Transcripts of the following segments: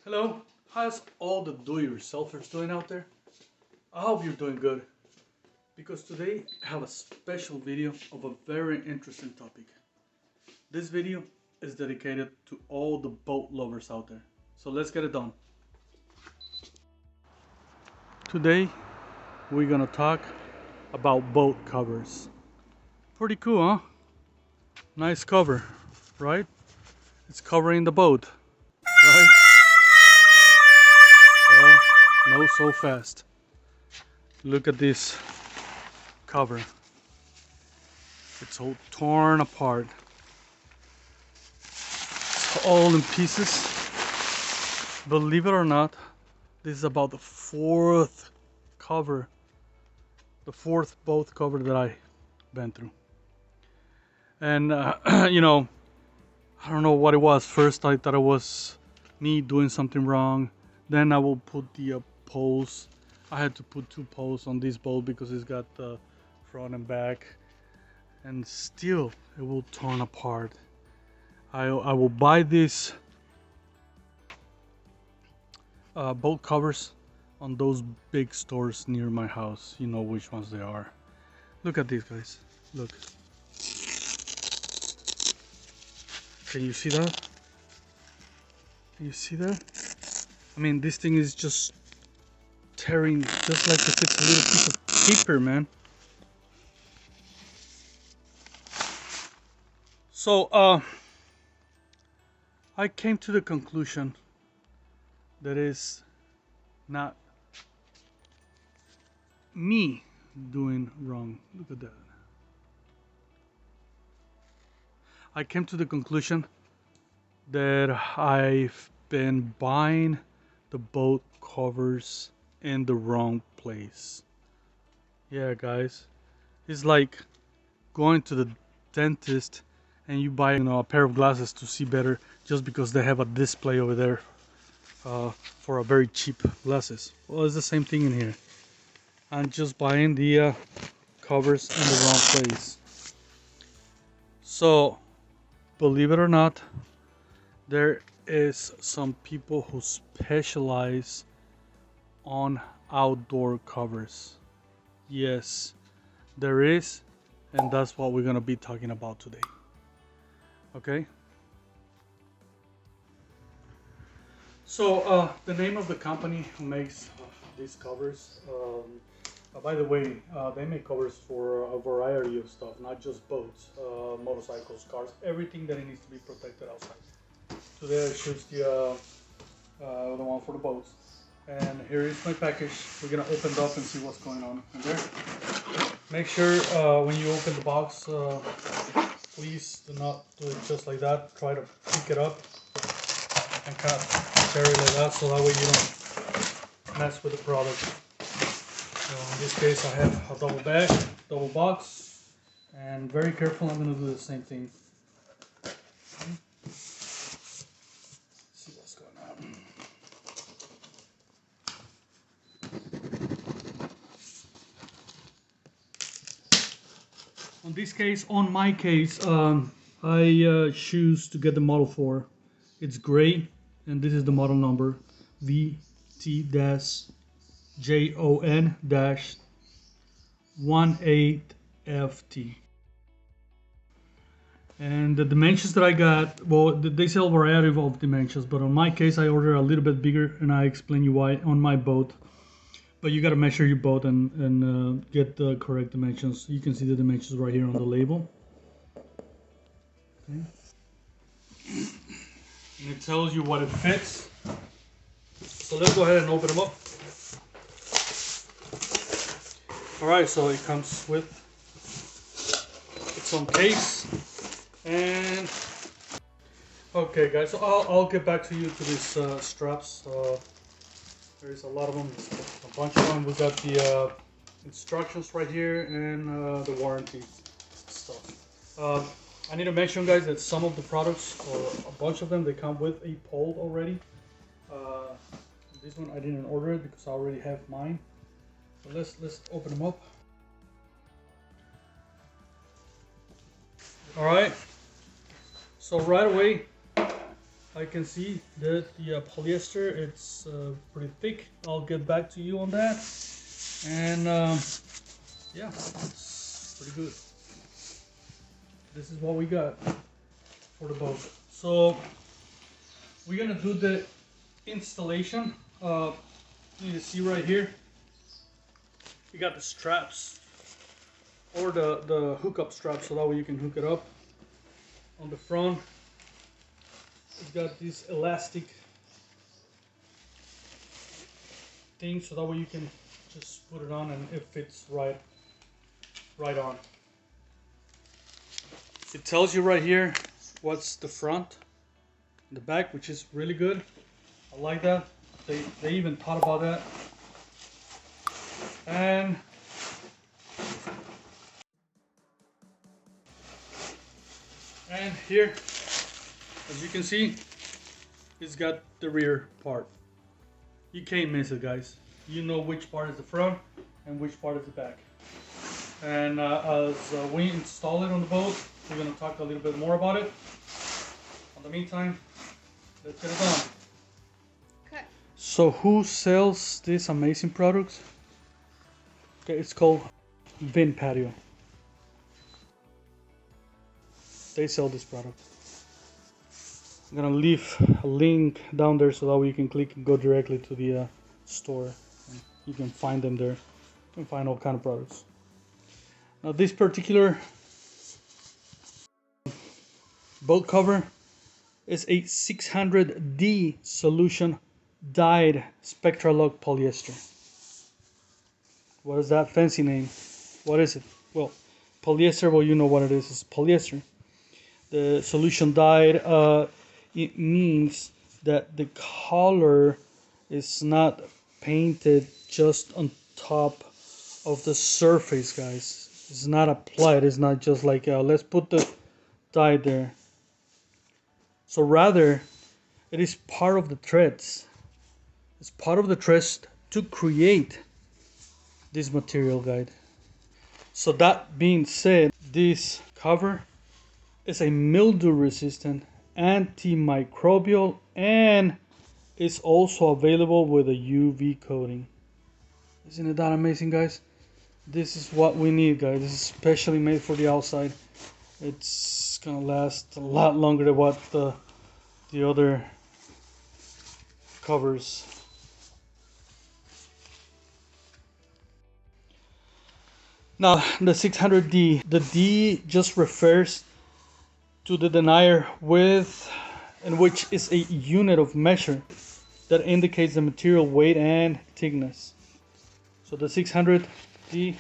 Hello, how's all the do-it-yourselfers doing out there? I hope you're doing good because today I have a special video of a very interesting topic. This video is dedicated to all the boat lovers out there. So let's get it done. Today we're gonna talk about boat covers. Pretty cool, huh? Nice cover, right? It's covering the boat, right? Well, no so fast. Look at this cover. It's all torn apart. It's all in pieces. Believe it or not, this is about the fourth boat cover that I've been through. And I don't know what it was. First I thought it was me doing something wrong. Then I will put the poles. I had to put two poles on this boat because it's got the front and back, and still it will turn apart. I will buy these boat covers on those big stores near my house. You know which ones they are. Look at these, guys. Look. Can you see that? Can you see that? I mean, this thing is just tearing just like if it's a little piece of paper, man. So I came to the conclusion that is not me doing wrong. Look at that. I came to the conclusion that I've been buying the boat covers in the wrong place. Yeah, guys, it's like going to the dentist and you buy a pair of glasses to see better just because they have a display over there for a very cheap glasses. Well, it's the same thing in here. I'm just buying the covers in the wrong place. So believe it or not, there is some people who specialize on outdoor covers. Yes, there is, and that's what we're gonna be talking about today. Okay? So the name of the company who makes these covers, by the way, they make covers for a variety of stuff, not just boats, motorcycles, cars, everything that it needs to be protected outside. Today I choose the one for the boats. And here is my package. We're gonna open it up and see what's going on in there. Make sure when you open the box, please do not do it just like that. Try to pick it up and kind of tear it like that, so that way you don't mess with the product. So in this case, I have a double box, and very careful. I'm gonna do the same thing. See what's going on. On my case, I choose to get the Model 4. It's gray, and this is the model number VT-JON-18FT. And the dimensions that I got, well, they sell a variety of dimensions, but on my case, I ordered a little bit bigger, and I explain you why on my boat. But you got to measure your boat and get the correct dimensions. You can see the dimensions right here on the label. Okay. And it tells you what it fits. So let's go ahead and open them up. Alright, so it comes with its own case. And okay, guys, so I'll get back to you to these straps. There's a lot of them, a bunch of them. We got the instructions right here and the warranty stuff. I need to mention, guys, that some of the products, or a bunch of them, they come with a pole already. This one I didn't order it because I already have mine. So let's open them up. All right. So right away, I can see that the polyester, it's pretty thick. I'll get back to you on that. And yeah, it's pretty good. This is what we got for the boat. So we're gonna do the installation. You see right here, you got the straps or the hookup strap, so that way you can hook it up. On the front, it's got this elastic thing, so that way you can just put it on and it fits right on. It tells you right here what's the front, the back, which is really good. I like that. They even thought about that. And here, as you can see, it's got the rear part. You can't miss it, guys. You know which part is the front and which part is the back. And as we install it on the boat, we're going to talk a little bit more about it. In the meantime, let's get it done. Okay. So who sells these amazing products? Okay, it's called Vinpatio. They sell this product. I'm gonna leave a link down there so that way you can click and go directly to the store. And you can find them there. You can find all kind of products. Now this particular boat cover is a 600D solution dyed Spectralog polyester. What is that fancy name? What is it? Well, polyester, well, you know what it is. It's polyester. The solution dyed, it means that the color is not painted just on top of the surface, guys. It's not applied. It's not just like, let's put the dye there. So rather, it is part of the threads. It's part of the threads to create this material, guide. So that being said, this cover is a mildew resistant, antimicrobial, and is also available with a UV coating. Isn't it that amazing, guys? This is what we need, guys. This is specially made for the outside. It's gonna last a lot longer than what the other covers. Now the 600D, the D just refers to the denier width, and which is a unit of measure that indicates the material weight and thickness. So the 600D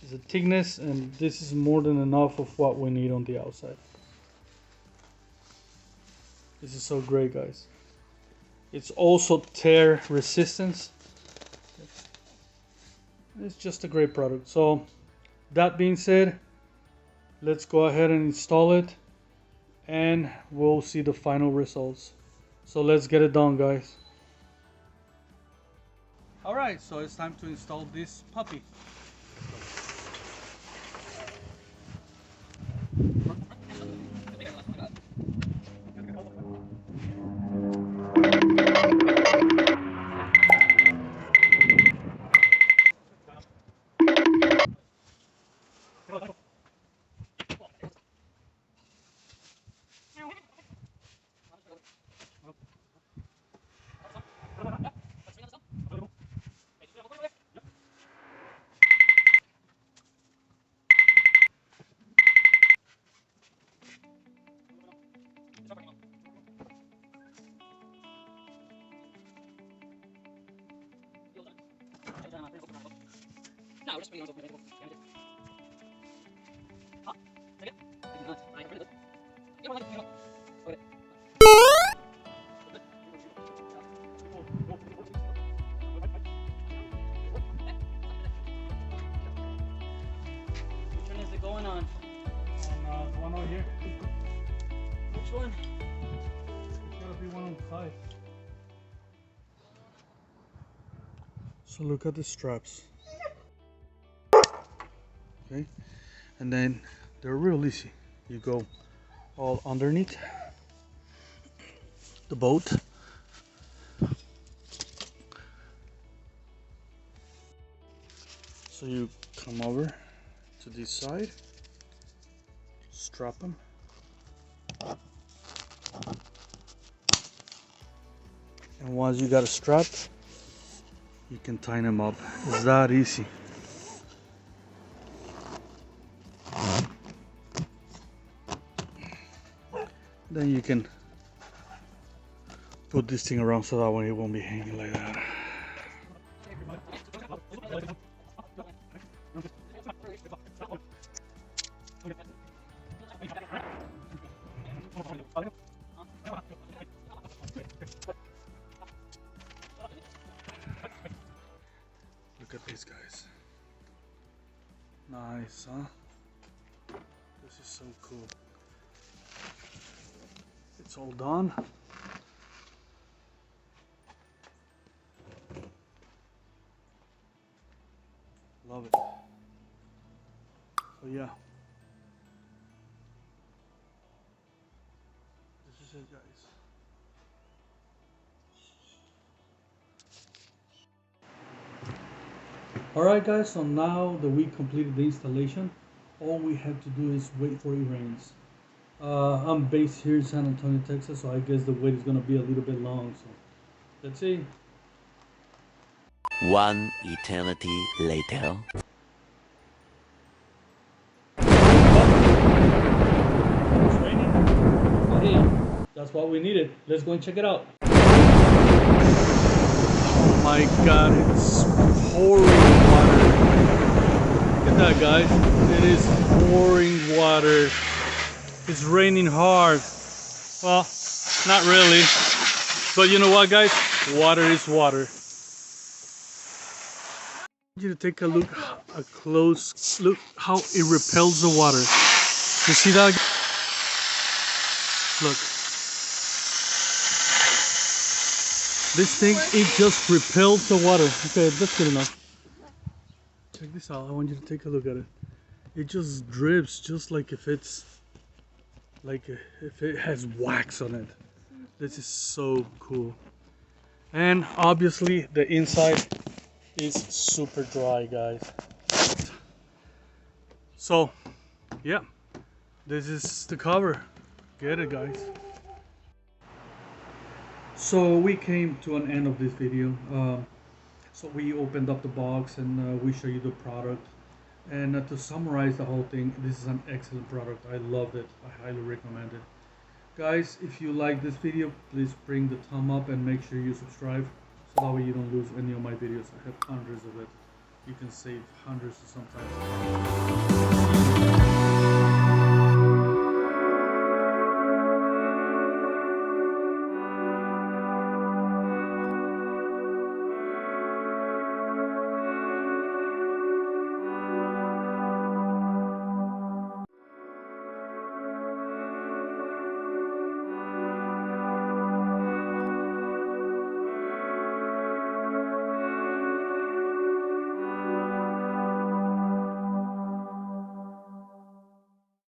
is the thickness, and this is more than enough of what we need on the outside. This is so great, guys. It's also tear resistance. It's just a great product. So that being said, let's go ahead and install it, and we'll see the final results. So let's get it done, guys. Alright, so it's time to install this puppy. Which one is it going on? On the one over here. Which one? There's gotta be one on the side. So look at the straps. Okay, and then they're real easy. You go all underneath, the boat. So you come over to this side, strap them, and once you got a strap, you can tie them up. It's that easy. Then you can put this thing around so that way it won't be hanging like that. Look at these guys. Nice, huh? This is so cool. It's all done. Love it. So yeah. This is it, guys. Alright guys, so now that we completed the installation, all we have to do is wait for it rains. I'm based here in San Antonio, Texas, so I guess the wait is gonna be a little bit long, so let's see. One eternity later. It's raining. Hey, that's what we needed. Let's go and check it out. Oh my god, it's pouring water. Look at that, guys. It is pouring water. It's raining hard. Well, not really. But you know what, guys? Water is water. I want you to take a close look how it repels the water. You see that? Look. This thing, it just repels the water. Okay, that's good enough. Check this out. I want you to take a look at it. It just drips, just like if it's if it has wax on it. This is so cool. And obviously the inside is super dry, guys. So yeah, this is the cover. Get it, guys. So we came to an end of this video. So we opened up the box and we show you the product. And to summarize the whole thing, this is an excellent product. I loved it. I highly recommend it. Guys, if you like this video, please bring the thumb up and make sure you subscribe, so that way you don't lose any of my videos. I have hundreds of it. You can save hundreds sometimes.